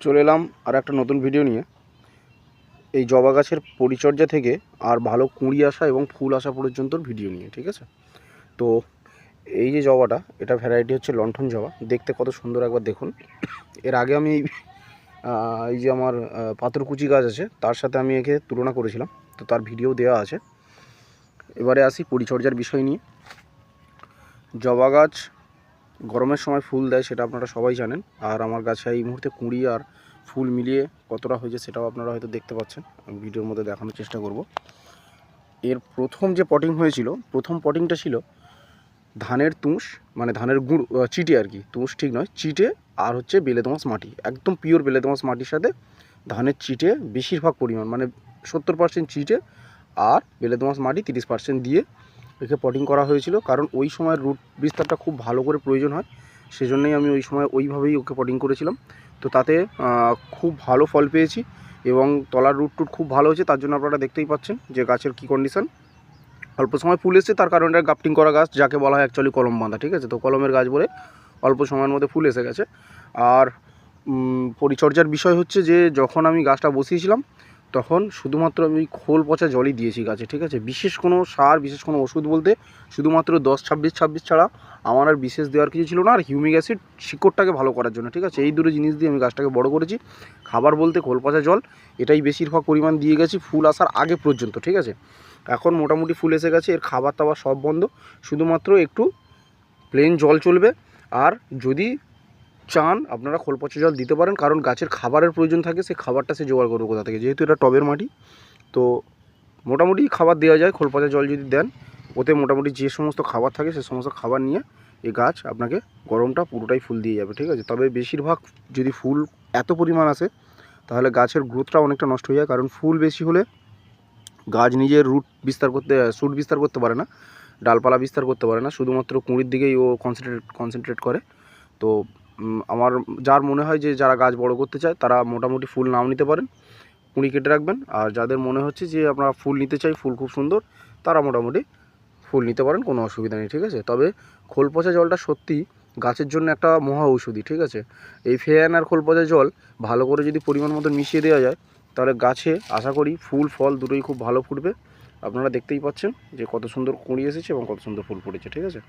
চলে এলাম আর একটা নতুন ভিডিও নিয়ে। এই জবা গাছের পরিচর্যা থেকে আর ভালো কুঁড়ি আসা এবং ফুল আসা পর্যন্ত ভিডিও নিয়ে, ঠিক আছে? তো এই যে জবাটা, এটা ভ্যারাইটি হচ্ছে লণ্ঠন জবা। দেখতে কত সুন্দর, একবার দেখুন। এর আগে আমি এই যে আমার পাথরকুচি গাছ আছে, তার সাথে আমি একে তুলনা করেছিলাম, তো তার ভিডিও দেওয়া আছে। এবারে আসি পরিচর্যার বিষয় নিয়ে। জবা গাছ গরমের সময় ফুল দেয়, সেটা আপনারা সবাই জানেন। আর আমার গাছে এই মুহূর্তে কুঁড়ি আর ফুল মিলিয়ে কতটা হয়েছে সেটাও আপনারা হয়তো দেখতে পাচ্ছেন। আমি ভিডিওর মধ্যে দেখানোর চেষ্টা করব। এর প্রথম যে পটিং হয়েছিল, প্রথম পটিংটা ছিল ধানের তুষ, মানে ধানের গুঁড়ো, চিটে আর কি, তুষ ঠিক নয়, চিটে আর হচ্ছে বেলে দোআঁশ মাটি, একদম পিওর বেলে দোআঁশ মাটির সাথে ধানের চিটে বেশিরভাগ পরিমাণ, মানে 70% চিটে আর বেলে দোআঁশ মাটি 30% দিয়ে একে পটিং করা হয়েছিল। কারণ ওই সময় রুট বিস্তারটা খুব ভালো করে প্রয়োজন হয়, সেজন্যই আমি ওই সময় ওইভাবেই ওকে পটিং করেছিলাম। তো তাতে খুব ভালো ফল পেয়েছি এবং তলার রুট টুট খুব ভালো হয়েছে। তার জন্য আপনারা দেখতেই পাচ্ছেন যে গাছের কী কন্ডিশান। অল্প সময় ফুল এসেছে, তার কারণে গ্রাফটিং করা গাছ, যাকে বলা হয় অ্যাকচুয়ালি কলম বাঁধা, ঠিক আছে? তো কলমের গাছ বলে অল্প সময়ের মধ্যে ফুল এসে গেছে। আর পরিচর্যার বিষয় হচ্ছে যে যখন আমি গাছটা বসিয়েছিলাম তখন শুধুমাত্র আমি খোল পচা জলই দিয়েছি গাছে, ঠিক আছে? বিশেষ কোনো সার, বিশেষ কোনো ওষুধ বলতে শুধুমাত্র 10-26-26 ছাড়া আমার আর বিশেষ দেওয়ার কিছু ছিল না। আর হিউমিক অ্যাসিড শিকড়টাকে ভালো করার জন্য, ঠিক আছে? এই দুটো জিনিস দিয়ে আমি গাছটাকে বড় করেছি। খাবার বলতে খোল পচা জল, এটাই বেশিরভাগ পরিমাণ দিয়ে গেছি ফুল আসার আগে পর্যন্ত, ঠিক আছে? এখন মোটামুটি ফুল এসে গেছে, এর খাবার টাবার সব বন্ধ, শুধুমাত্র একটু প্লেন জল চলবে। আর যদি চান আপনারা খোল পচা জল দিতে পারেন, কারণ গাছের খাবারের প্রয়োজন থাকে, সেই খাবারটা সে জোগাড় করবে কোথা থেকে, যেহেতু এটা টবের মাটি। তো মোটামুটি খাবার দেওয়া যায়, খোল পচা জল যদি দেন, ওতে মোটামুটি যে সমস্ত খাবার থাকে সে সমস্ত খাবার নিয়ে এই গাছ আপনাকে গরমটা পুরোটাই ফুল দিয়ে যাবে, ঠিক আছে? তবে বেশিরভাগ যদি ফুল এত পরিমাণ আসে তাহলে গাছের গ্রোথটা অনেকটা নষ্ট হয়ে যায়, কারণ ফুল বেশি হলে গাছ নিজের রুট বিস্তার করতে, শুট বিস্তার করতে পারে না, ডালপালা বিস্তার করতে পারে না, শুধুমাত্র কুঁড়ির দিকেই ও কনসেন্ট্রেট করে। তো আমার যার মনে হয় যে যারা গাছ বড় করতে চায় তারা মোটামুটি ফুল নাও নিতে পারেন, কুঁড়ি কেটে রাখবেন। আর যাদের মনে হচ্ছে যে আপনারা ফুল নিতে চাই, ফুল খুব সুন্দর, তারা মোটামুটি ফুল নিতে পারেন, কোনো অসুবিধা নেই, ঠিক আছে? তবে খোল পচা জলটা সত্যি গাছের জন্য একটা মহা ঔষধি, ঠিক আছে? এই ফেয়ান আর খোল পচা জল ভালো করে যদি পরিমাণ মতো মিশিয়ে দেওয়া যায়, তাহলে গাছে আশা করি ফুল ফল দুটোই খুব ভালো ফুটবে। আপনারা দেখতেই পাচ্ছেন যে কত সুন্দর কুঁড়ি এসেছে এবং কত সুন্দর ফুল পড়েছে, ঠিক আছে?